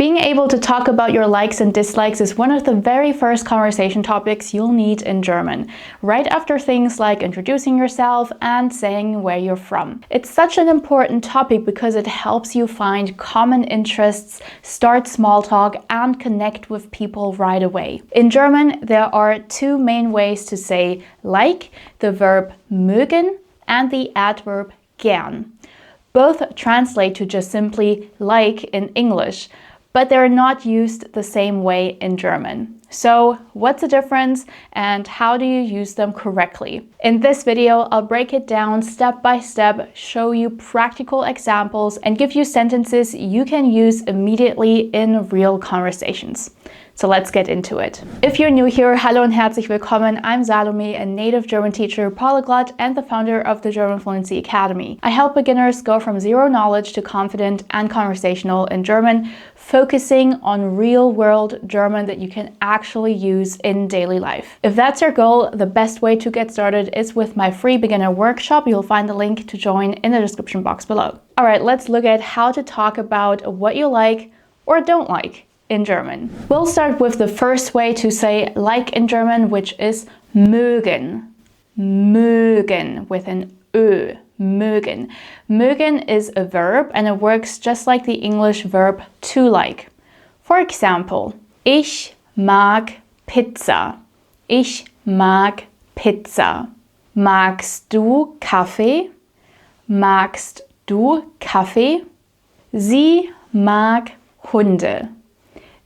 Being able to talk about your likes and dislikes is one of the very first conversation topics you'll need in German, right after things like introducing yourself and saying where you're from. It's such an important topic because it helps you find common interests, start small talk, and connect with people right away. In German, there are two main ways to say like, the verb mögen and the adverb gern. Both translate to just simply like in English, but they're not used the same way in German. So what's the difference and how do you use them correctly? In this video, I'll break it down step by step, show you practical examples, and give you sentences you can use immediately in real conversations. So let's get into it. If you're new here, hallo und herzlich willkommen. I'm Salome, a native German teacher, polyglot, and the founder of the German Fluency Academy. I help beginners go from zero knowledge to confident and conversational in German, focusing on real-world German that you can actually use in daily life. If that's your goal, the best way to get started is with my free beginner workshop. You'll find the link to join in the description box below. All right, let's look at how to talk about what you like or don't like in German. We'll start with the first way to say like in German, which is mögen. Mögen with an Ö. Mögen. Mögen is a verb and it works just like the English verb to like. For example, ich mag Pizza. Ich mag Pizza. Magst du Kaffee? Magst du Kaffee? Sie mag Hunde.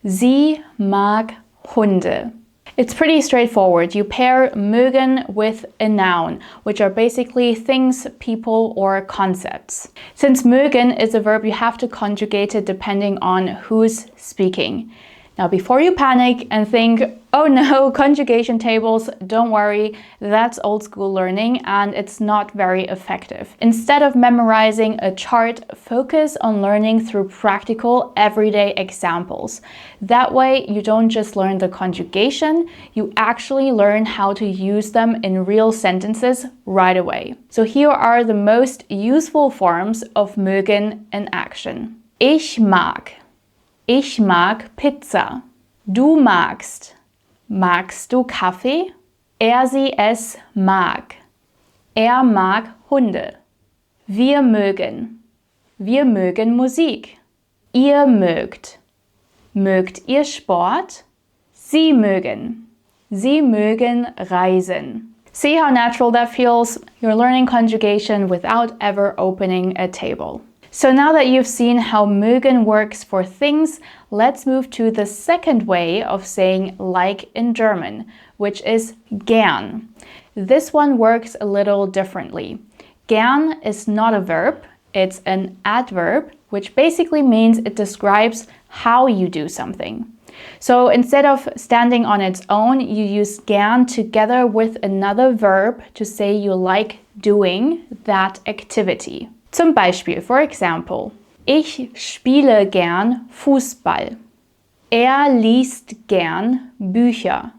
Sie mag Hunde. It's pretty straightforward. You pair mögen with a noun, which are basically things, people, or concepts. Since mögen is a verb, you have to conjugate it depending on who's speaking. Now, before you panic and think, oh no, conjugation tables, don't worry, that's old school learning and it's not very effective. Instead of memorizing a chart, focus on learning through practical, everyday examples. That way, you don't just learn the conjugation, you actually learn how to use them in real sentences right away. So here are the most useful forms of mögen in action. Ich mag. Ich mag Pizza. Du magst. Magst du Kaffee? Sie, es mag. Mag Hunde. Wir mögen. Wir mögen Musik. Ihr mögt. Mögt ihr Sport? Sie mögen. Sie mögen reisen. See how natural that feels? You're learning conjugation without ever opening a table. So now that you've seen how mögen works for things, let's move to the second way of saying like in German, which is gern. This one works a little differently. Gern is not a verb, it's an adverb, which basically means it describes how you do something. So instead of standing on its own, you use gern together with another verb to say you like doing that activity. Zum Beispiel, for example, ich spiele gern Fußball. Liest gern Bücher.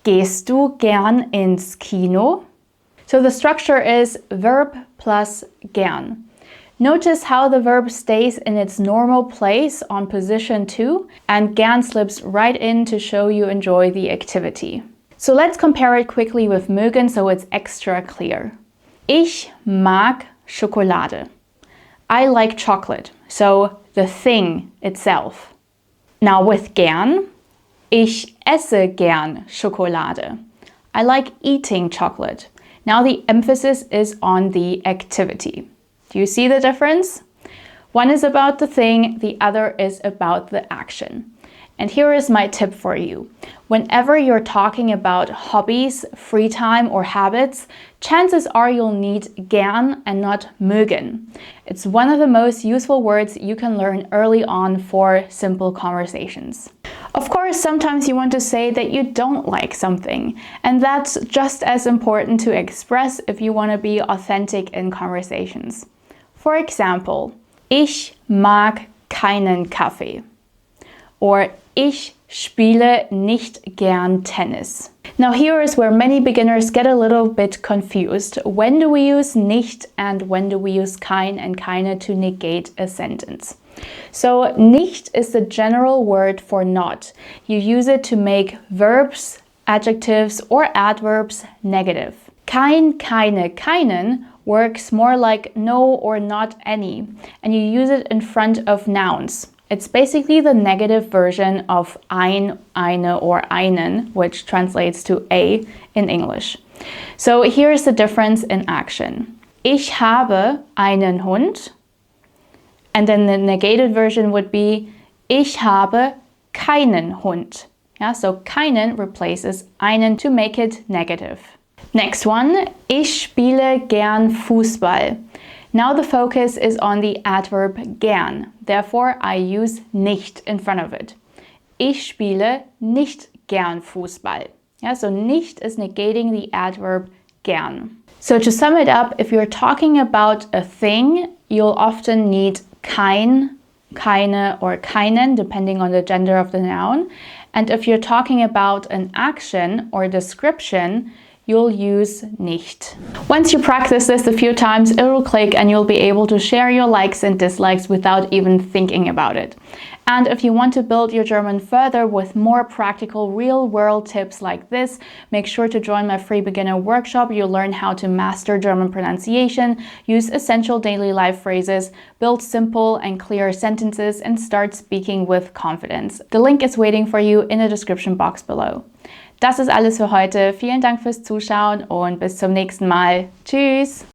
Gehst du gern ins Kino? So the structure is verb plus gern. Notice how the verb stays in its normal place on position 2 and gern slips right in to show you enjoy the activity. So let's compare it quickly with mögen so it's extra clear. Ich mag Schokolade. I like chocolate, so the thing itself. Now with gern, ich esse gern Schokolade. I like eating chocolate. Now the emphasis is on the activity. Do you see the difference? One is about the thing, the other is about the action. And here is my tip for you. Whenever you're talking about hobbies, free time, or habits, chances are you'll need gern and not mögen. It's one of the most useful words you can learn early on for simple conversations. Of course, sometimes you want to say that you don't like something, and that's just as important to express if you want to be authentic in conversations. For example, ich mag keinen Kaffee. Or ich spiele nicht gern Tennis. Now here is where many beginners get a little bit confused. When do we use nicht and when do we use kein and keine to negate a sentence? So nicht is the general word for not. You use it to make verbs, adjectives, or adverbs negative. Kein, keine, keinen works more like no or not any, and you use it in front of nouns. It's basically the negative version of ein, eine, or einen, which translates to a in English. So here's the difference in action. Ich habe einen Hund. And then the negated version would be ich habe keinen Hund. Yeah, so keinen replaces einen to make it negative. Next one, ich spiele gern Fußball. Now the focus is on the adverb gern. Therefore, I use nicht in front of it. Ich spiele nicht gern Fußball. Yeah, so nicht is negating the adverb gern. So to sum it up, if you're talking about a thing, you'll often need kein, keine, or keinen, depending on the gender of the noun. And if you're talking about an action or description, you'll use nicht. Once you practice this a few times, it will click and you'll be able to share your likes and dislikes without even thinking about it. And if you want to build your German further with more practical real-world tips like this, make sure to join my free beginner workshop. You'll learn how to master German pronunciation, use essential daily life phrases, build simple and clear sentences, and start speaking with confidence. The link is waiting for you in the description box below. Das ist alles für heute. Vielen Dank fürs Zuschauen und bis zum nächsten Mal. Tschüss!